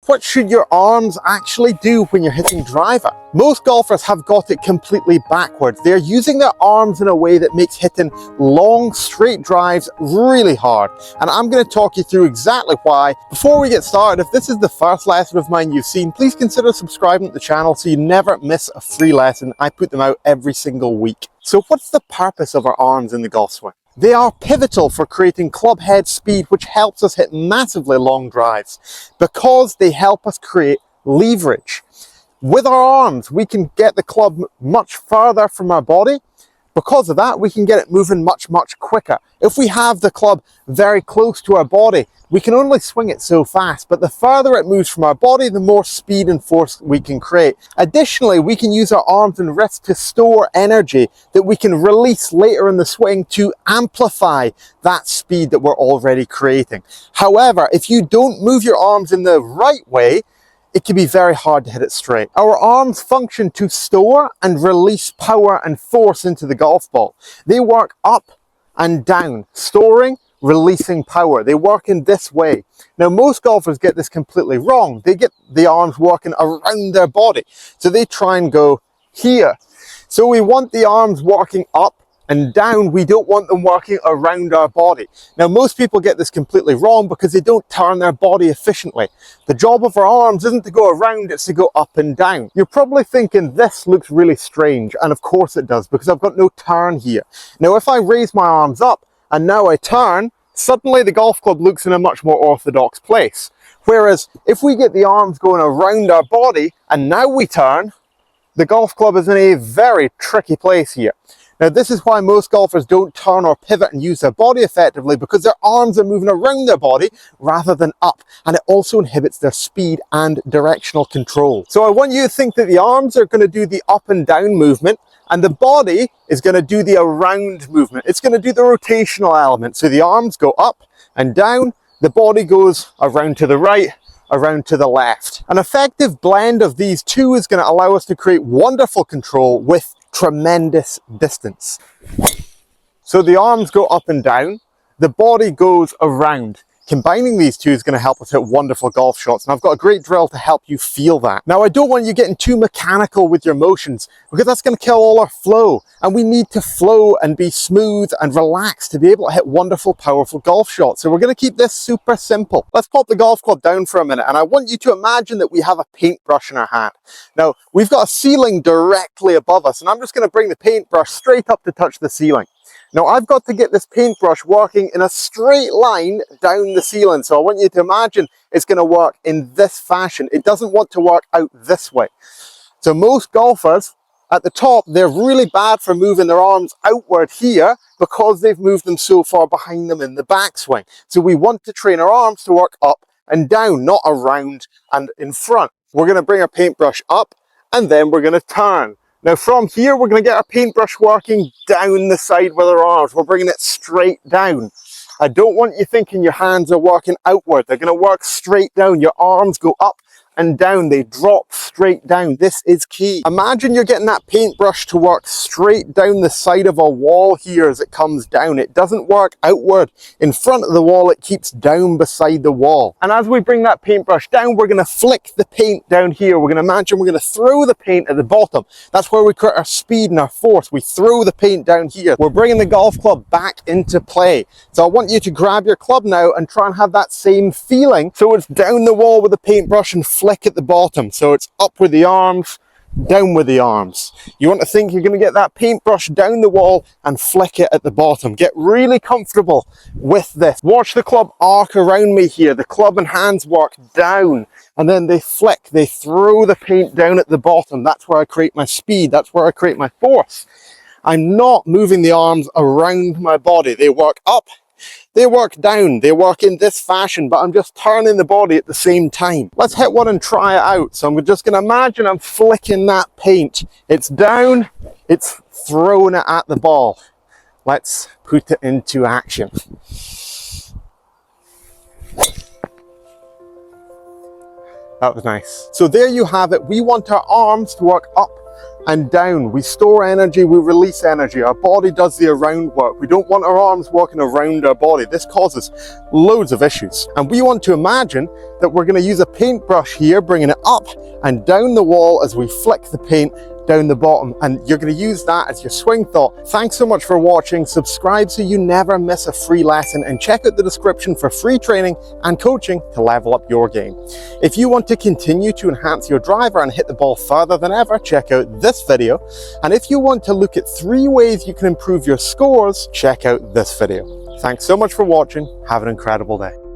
what should your arms actually do when you're hitting driver? Most golfers have got it completely backwards. They're using their arms in a way that makes hitting long, straight drives really hard. And I'm going to talk you through exactly why. Before we get started, if this is the first lesson of mine you've seen, please consider subscribing to the channel so you never miss a free lesson. I put them out every single week. So what's the purpose of our arms in the golf swing? They are pivotal for creating club head speed, which helps us hit massively long drives because they help us create leverage. With our arms, we can get the club much further from our body. Because of that, we can get it moving much quicker. If we have the club very close to our body, we can only swing it so fast, but the further it moves from our body, the more speed and force we can create. Additionally, we can use our arms and wrists to store energy that we can release later in the swing to amplify that speed that we're already creating. However, if you don't move your arms in the right way, it can be very hard to hit it straight. Our arms function to store and release power and force into the golf ball. They work up and down, storing, releasing power. They work in this way. Now, most golfers get this completely wrong. They get the arms working around their body. So they try and go here. So we want the arms working up and down. We don't want them working around our body. Now, most people get this completely wrong because they don't turn their body efficiently. The job of our arms isn't to go around, it's to go up and down. You're probably thinking this looks really strange, and of course it does, because I've got no turn here. Now, if I raise my arms up and now I turn, suddenly the golf club looks in a much more orthodox place. Whereas if we get the arms going around our body and now we turn, the golf club is in a very tricky place here. Now, this is why most golfers don't turn or pivot and use their body effectively, because their arms are moving around their body rather than up, and it also inhibits their speed and directional control. So I want you to think that the arms are going to do the up and down movement, and the body is going to do the around movement. It's going to do the rotational element. So the arms go up and down, the body goes around to the right, around to the left. An effective blend of these two is going to allow us to create wonderful control with tremendous distance. So the arms go up and down, the body goes around. Combining these two is going to help us hit wonderful golf shots, and I've got a great drill to help you feel that. Now, I don't want you getting too mechanical with your motions, because that's going to kill all our flow, and we need to flow and be smooth and relaxed to be able to hit wonderful, powerful golf shots. So we're going to keep this super simple. Let's pop the golf club down for a minute, and I want you to imagine that we have a paintbrush in our hand. Now, we've got a ceiling directly above us, and I'm just going to bring the paintbrush straight up to touch the ceiling. Now, I've got to get this paintbrush working in a straight line down the ceiling. So I want you to imagine it's going to work in this fashion. It doesn't want to work out this way. So most golfers at the top, they're really bad for moving their arms outward here because they've moved them so far behind them in the backswing. So we want to train our arms to work up and down, not around and in front. We're going to bring our paintbrush up, and then we're going to turn. Now, from here, we're going to get our paintbrush working down the side with our arms. We're bringing it straight down. I don't want you thinking your hands are working outward. They're going to work straight down. Your arms go up and down. They drop straight down. This is key. Imagine you're getting that paintbrush to work straight down the side of a wall here as it comes down. It doesn't work outward in front of the wall. It keeps down beside the wall. And as we bring that paintbrush down, we're going to flick the paint down here. We're going to imagine we're going to throw the paint at the bottom. That's where we create our speed and our force. We throw the paint down here. We're bringing the golf club back into play. So I want you to grab your club now and try and have that same feeling. So it's down the wall with the paintbrush and flick at the bottom. So it's up with the arms, down with the arms. You want to think you're going to get that paintbrush down the wall and flick it at the bottom. Get really comfortable with this. Watch the club arc around me here. The club and hands work down, and then they flick. They throw the paint down at the bottom. That's where I create my speed. That's where I create my force. I'm not moving the arms around my body. They work up, they work down, they work in this fashion, but I'm just turning the body at the same time. Let's hit one and try it out. So I'm just going to imagine I'm flicking that paint. It's down, it's throwing it at the ball. Let's put it into action. That was nice. So there you have it. We want our arms to work up and down. We store energy, we release energy. Our body does the around work. We don't want our arms working around our body. This causes loads of issues. And we want to imagine that we're going to use a paintbrush here, bringing it up and down the wall as we flick the paint down the bottom, and you're going to use that as your swing thought. Thanks so much for watching. Subscribe so you never miss a free lesson, and check out the description for free training and coaching to level up your game. If you want to continue to enhance your driver and hit the ball further than ever, check out this video. And if you want to look at 3 ways you can improve your scores, check out this video. Thanks so much for watching. Have an incredible day.